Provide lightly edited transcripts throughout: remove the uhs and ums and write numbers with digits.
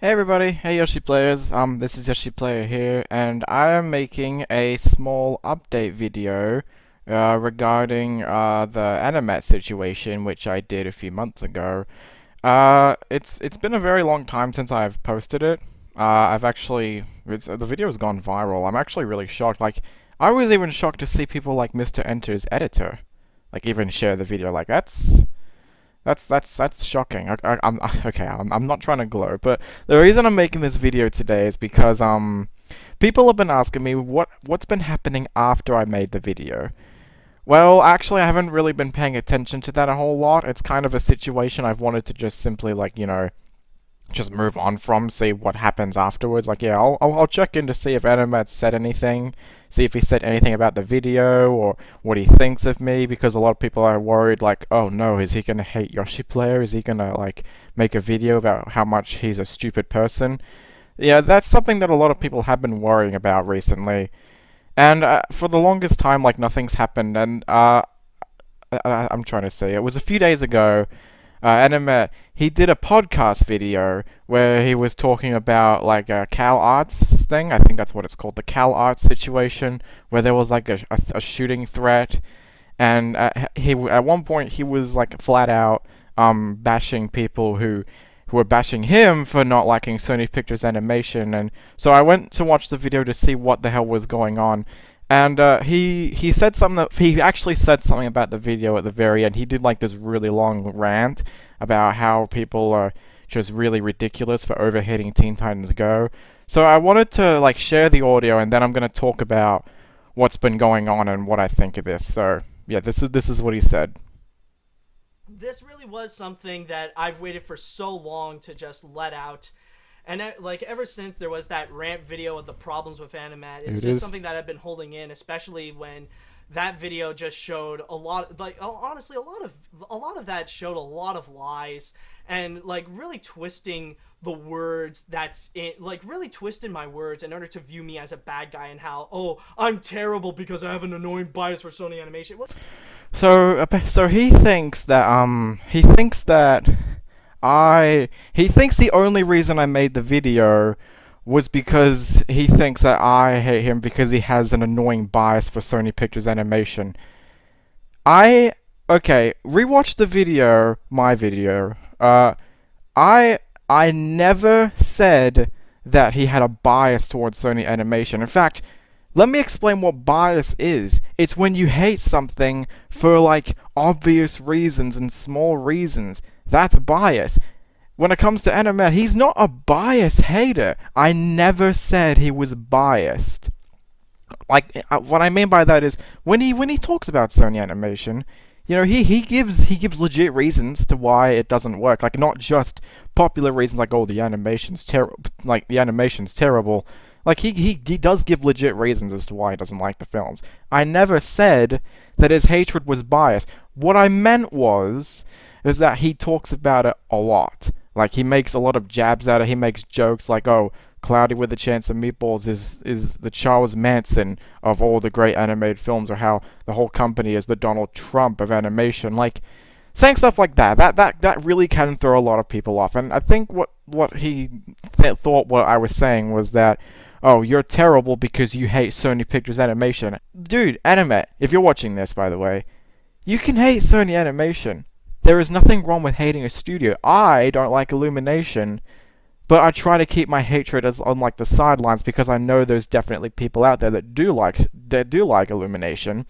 Hey everybody, hey Yoshi Players, this is Yoshi Player here, and I am making a small update video regarding the Animat situation, which I did a few months ago. It's been a very long time since I've posted it. The video has gone viral. I'm actually really shocked. Like, I was even shocked to see people like Mr. Enter's editor, like, even share the video. Like, that's shocking. I'm okay. I'm not trying to glow, but the reason I'm making this video today is because people have been asking me what's been happening after I made the video. Well, actually, I haven't really been paying attention to that a whole lot. It's kind of a situation I've wanted to just simply, like, just move on from, see what happens afterwards. Like, yeah, I'll check in to see if Animat said anything, see if he said anything about the video or what he thinks of me, because a lot of people are worried, like, oh no, is he gonna hate Yoshi Player? Is he gonna, like, make a video about how much he's a stupid person? Yeah, that's something that a lot of people have been worrying about recently. And for the longest time, like, nothing's happened, and I'm trying to say, it was a few days ago, Animat, he did a podcast video where he was talking about like a Cal Arts thing. I think that's what it's called, the Cal Arts situation, where there was like a shooting threat, and he at one point he was like flat out bashing people who were bashing him for not liking Sony Pictures Animation, and so I went to watch the video to see what the hell was going on. And he said something that he actually said something about the video at the very end. He did like this really long rant about how people are just really ridiculous for overhating Teen Titans Go. So I wanted to like share the audio, and then I'm gonna talk about what's been going on and what I think of this. So yeah, this is what he said. This really was something that I've waited for so long to just let out. And like ever since there was that rant video of the problems with Animat, it's Here it just is. something that I've been holding in, especially when that video just showed a lot, like honestly a lot of that showed a lot of lies and like really twisting the words that's in, like really twisted my words in order to view me as a bad guy and how, oh, I'm terrible because I have an annoying bias for Sony Animation. Well, So he thinks the only reason I made the video was because he thinks that I hate him because he has an annoying bias for Sony Pictures Animation. I okay, rewatch the video, my video. I I never said that he had a bias towards Sony Animation. In fact, let me explain what bias is. It's when you hate something for like obvious reasons and small reasons. That's bias. When it comes to Animat, he's not a bias hater. I never said he was biased. Like what I mean by that is when he talks about Sony Animation, he gives legit reasons to why it doesn't work. Like not just popular reasons like oh the animation's terrible. Like he does give legit reasons as to why he doesn't like the films. I never said that his hatred was biased. What I meant was is that he talks about it a lot. Like he makes a lot of jabs at it. He makes jokes like, "Oh, Cloudy with a Chance of Meatballs is the Charles Manson of all the great animated films," or how the whole company is the Donald Trump of animation. Like saying stuff like that. That really can throw a lot of people off. And I think what he thought what I was saying was that, oh, you're terrible because you hate Sony Pictures Animation. Dude, Animat, if you're watching this, by the way, you can hate Sony Animation. There is nothing wrong with hating a studio. I don't like Illumination, but I try to keep my hatred as on like the sidelines because I know there's definitely people out there that do like Illumination.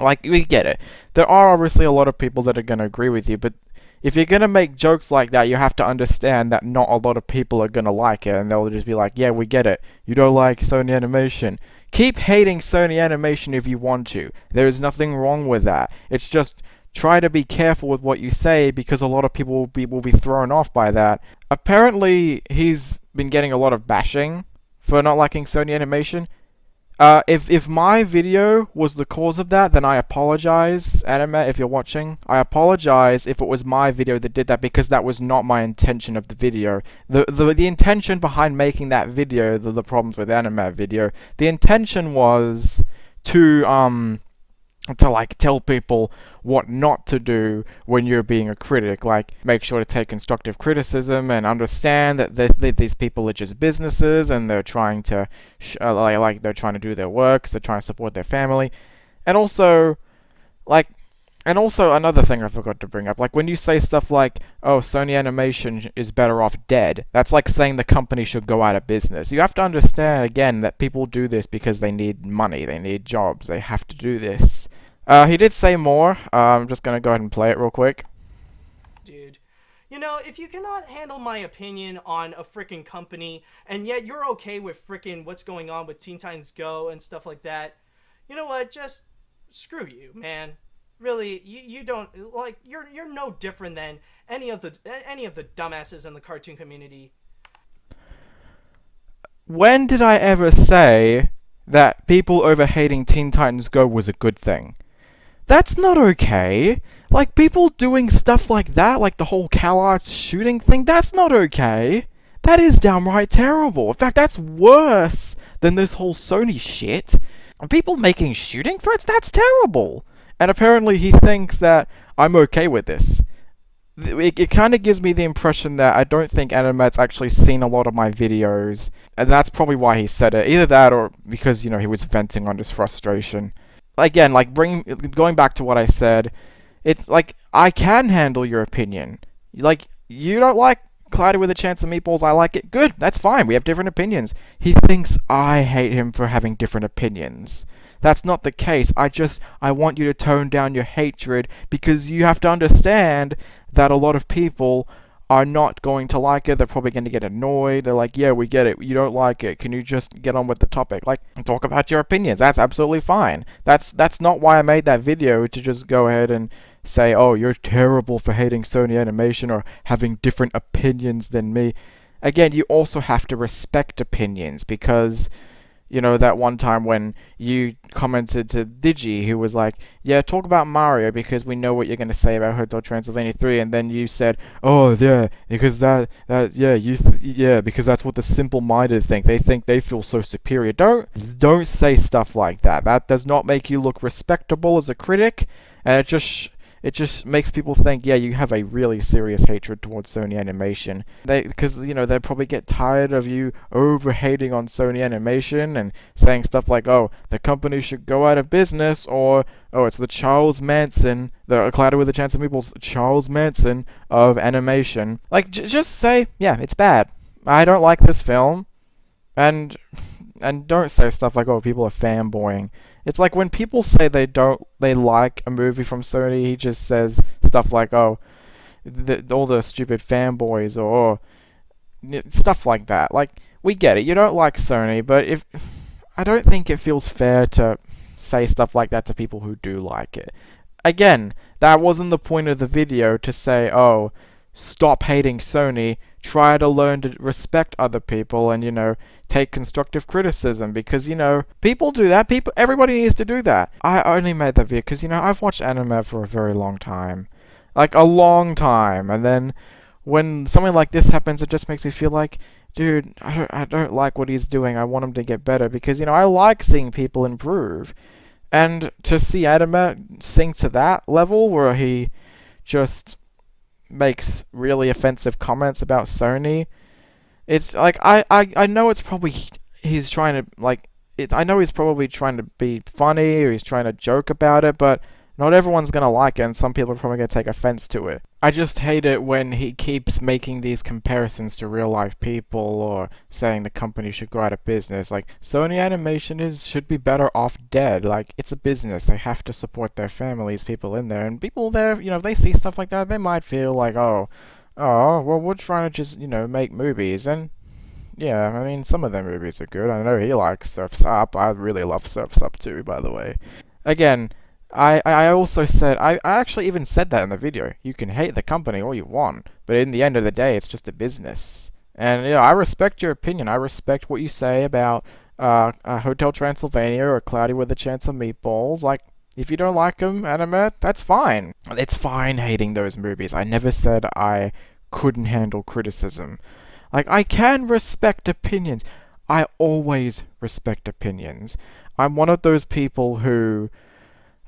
Like we get it. There are obviously a lot of people that are gonna agree with you, but if you're gonna make jokes like that, you have to understand that not a lot of people are gonna like it, and they'll just be like, "Yeah, we get it. You don't like Sony Animation. Keep hating Sony Animation if you want to. There is nothing wrong with that. It's just try to be careful with what you say because a lot of people will be thrown off by that." Apparently, he's been getting a lot of bashing for not liking Sony Animation. If my video was the cause of that, then I apologize, Anime, if you're watching. I apologize if it was my video that did that because that was not my intention of the video. The intention behind making that video, the problems with Anime video, the intention was to to like tell people what not to do when you're being a critic. Like, make sure to take constructive criticism and understand that these people are just businesses and they're trying to like they're trying to do their work, so they're trying to support their family. And also, like, and also another thing I forgot to bring up, like when you say stuff like, oh, Sony Animation is better off dead, that's like saying the company should go out of business. You have to understand, again, that people do this because they need money, they need jobs, they have to do this. He did say more. I'm just gonna go ahead and play it real quick. Dude. You know, if you cannot handle my opinion on a freaking company, and yet you're okay with freaking what's going on with Teen Titans Go and stuff like that, you know what? Just screw you, man. Really, you don't like you're no different than any of the dumbasses in the cartoon community. When did I ever say that people over hating Teen Titans Go was a good thing? That's not okay. Like, people doing stuff like that, like the whole CalArts shooting thing, that's not okay. That is downright terrible. In fact, that's worse than this whole Sony shit. And people making shooting threats, that's terrible. And apparently he thinks that I'm okay with this. It kind of gives me the impression that I don't think Animat's actually seen a lot of my videos. And that's probably why he said it. Either that or because, you know, he was venting on his frustration. Again, like, going back to what I said, it's like, I can handle your opinion. Like, you don't like Cloudy with a Chance of Meatballs, I like it. Good, that's fine, we have different opinions. He thinks I hate him for having different opinions. That's not the case. I want you to tone down your hatred, because you have to understand that a lot of people are not going to like it. They're probably going to get annoyed. They're like, yeah, we get it. You don't like it. Can you just get on with the topic? Like, talk about your opinions. That's absolutely fine. That's not why I made that video, to just go ahead and say, oh, you're terrible for hating Sony Animation or having different opinions than me. Again, you also have to respect opinions, because, you know, that one time when you commented to Digi, who was like, yeah, talk about Mario, because we know what you're going to say about Hotel Transylvania 3, and then you said, oh, yeah, because because that's what the simple-minded think. They think they feel so superior. Don't say stuff like that. That does not make you look respectable as a critic, and it just makes people think, yeah, you have a really serious hatred towards Sony Animation. Because, you know, they'll probably get tired of you over-hating on Sony Animation and saying stuff like, oh, the company should go out of business, or, oh, it's the Charles Manson, the Cloudy with a Chance of Meatballs, Charles Manson of animation. Like, just say, yeah, it's bad. I don't like this film. And don't say stuff like, oh, people are fanboying. It's like when people say they like a movie from Sony, he just says stuff like, oh, all the stupid fanboys, or stuff like that. Like, we get it. You don't like Sony, but I don't think it feels fair to say stuff like that to people who do like it. Again, that wasn't the point of the video, to say, oh, stop hating Sony, try to learn to respect other people, and, you know, take constructive criticism, because, you know, people do that. Everybody needs to do that. I only made that video because, you know, I've watched anime for a very long time. Like, a long time. And then when something like this happens, it just makes me feel like, dude, I don't like what he's doing. I want him to get better, because, you know, I like seeing people improve. And to see anime sink to that level where he just makes really offensive comments about Sony, it's like, I know it's probably he's trying to, like, I know he's probably trying to be funny, or he's trying to joke about it, but not everyone's gonna like it, and some people are probably gonna take offense to it. I just hate it when he keeps making these comparisons to real life people, or saying the company should go out of business. Like, Sony Animation should be better off dead. Like, it's a business. They have to support their families, people in there, and people there, you know, if they see stuff like that, they might feel like, oh, well, we're trying to just, you know, make movies. And yeah, I mean, some of their movies are good. I know he likes Surf's Up. I really love Surf's Up too, by the way. Again, I also said, I actually even said that in the video. You can hate the company all you want, but in the end of the day, it's just a business. And, you know, I respect your opinion. I respect what you say about Hotel Transylvania or Cloudy with a Chance of Meatballs. Like, if you don't like them, anime, that's fine. It's fine hating those movies. I never said I couldn't handle criticism. Like, I can respect opinions. I always respect opinions. I'm one of those people who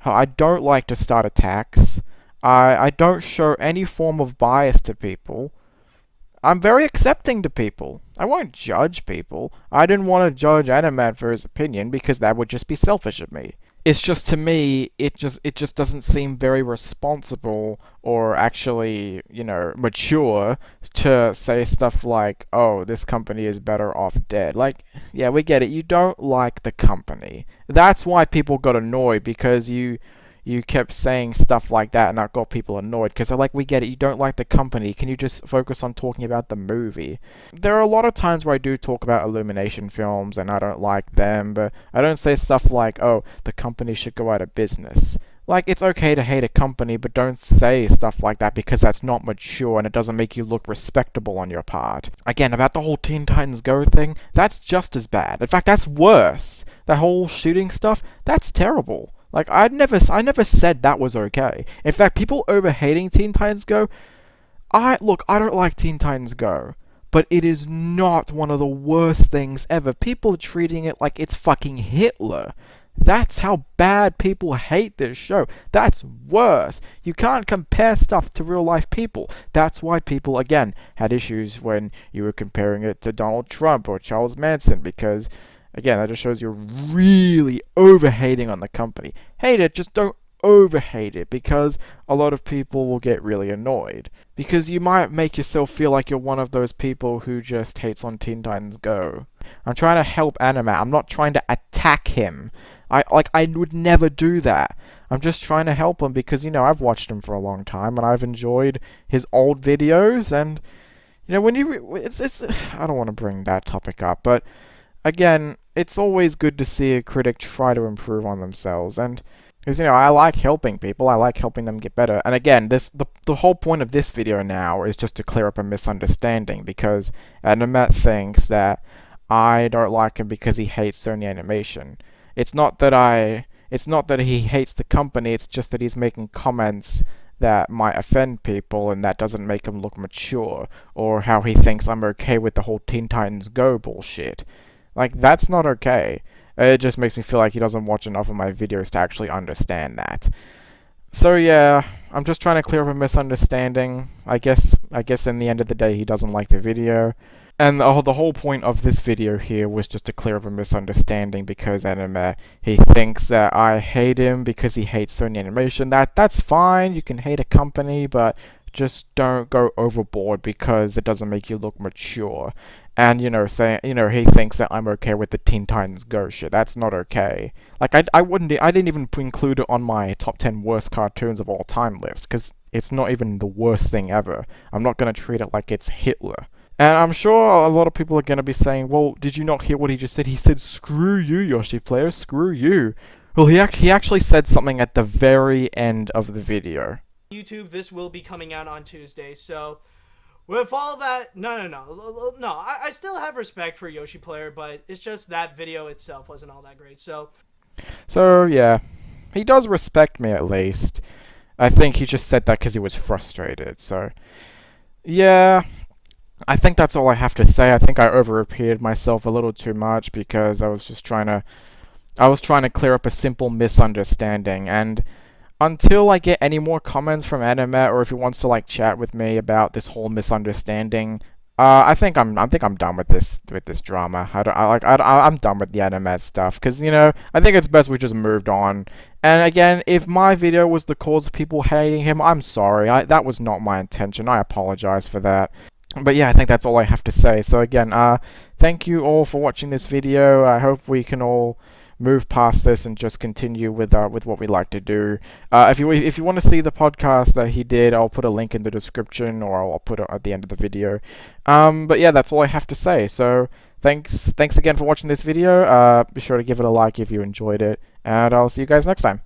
I don't like to start attacks. I don't show any form of bias to people. I'm very accepting to people. I won't judge people. I didn't want to judge Animat for his opinion because that would just be selfish of me. It's just, to me, it just doesn't seem very responsible or actually, mature to say stuff like, "Oh, this company is better off dead." Like, yeah, we get it. You don't like the company. That's why people got annoyed, because you kept saying stuff like that, and that got people annoyed, because they're like, "We get it, you don't like the company, can you just focus on talking about the movie?" There are a lot of times where I do talk about Illumination films, and I don't like them, but I don't say stuff like, "Oh, the company should go out of business." Like, it's okay to hate a company, but don't say stuff like that, because that's not mature, and it doesn't make you look respectable on your part. Again, about the whole Teen Titans Go thing, that's just as bad. In fact, that's worse. That whole shooting stuff, that's terrible. Like, I never said that was okay. In fact, people over hating Teen Titans Go, I don't like Teen Titans Go, but it is not one of the worst things ever. People are treating it like it's fucking Hitler. That's how bad people hate this show. That's worse. You can't compare stuff to real life people. That's why people, again, had issues when you were comparing it to Donald Trump or Charles Manson, because again, that just shows you're really over-hating on the company. Hate it, just don't over-hate it, because a lot of people will get really annoyed. Because you might make yourself feel like you're one of those people who just hates on Teen Titans Go. I'm trying to help Animat. I'm not trying to attack him. I would never do that. I'm just trying to help him because, I've watched him for a long time, and I've enjoyed his old videos, and, when it's I don't want to bring that topic up, but again, it's always good to see a critic try to improve on themselves, and because I like helping people, I like helping them get better. And again, the whole point of this video now is just to clear up a misunderstanding, because Animat thinks that I don't like him because he hates Sony Animation. It's not that he hates the company, it's just that he's making comments that might offend people, and that doesn't make him look mature, or how he thinks I'm okay with the whole Teen Titans Go bullshit. Like, that's not okay. It just makes me feel like he doesn't watch enough of my videos to actually understand that. So yeah, I'm just trying to clear up a misunderstanding. I guess in the end of the day, he doesn't like the video. And the whole point of this video here was just to clear up a misunderstanding, because he thinks that I hate him because he hates Sony Animation. That's fine, you can hate a company, but just don't go overboard, because it doesn't make you look mature. And, he thinks that I'm okay with the Teen Titans Go shit. That's not okay. Like, I didn't even include it on my top 10 worst cartoons of all time list, because it's not even the worst thing ever. I'm not gonna treat it like it's Hitler. And I'm sure a lot of people are gonna be saying, well, did you not hear what he just said? He said, "Screw you, Yoshi player, screw you." Well, he actually said something at the very end of the video. YouTube, this will be coming out on Tuesday, so with all that, no, I still have respect for Yoshi Player, but it's just that video itself wasn't all that great, so yeah, he does respect me at least. I think he just said that because he was frustrated, so yeah, I think that's all I have to say. I think I over-repeated myself a little too much, because I was trying to clear up a simple misunderstanding, and until I get any more comments from Animat, or if he wants to chat with me about this whole misunderstanding, I think I'm done with this drama. I'm done with the Animat stuff, because I think it's best we just moved on. And again, if my video was the cause of people hating him, I'm sorry. That was not my intention. I apologize for that. But yeah, I think that's all I have to say. So again, thank you all for watching this video. I hope we can all move past this and just continue with what we like to do. If you want to see the podcast that he did, I'll put a link in the description, or I'll put it at the end of the video. But yeah, that's all I have to say. So thanks again for watching this video. Be sure to give it a like if you enjoyed it, and I'll see you guys next time.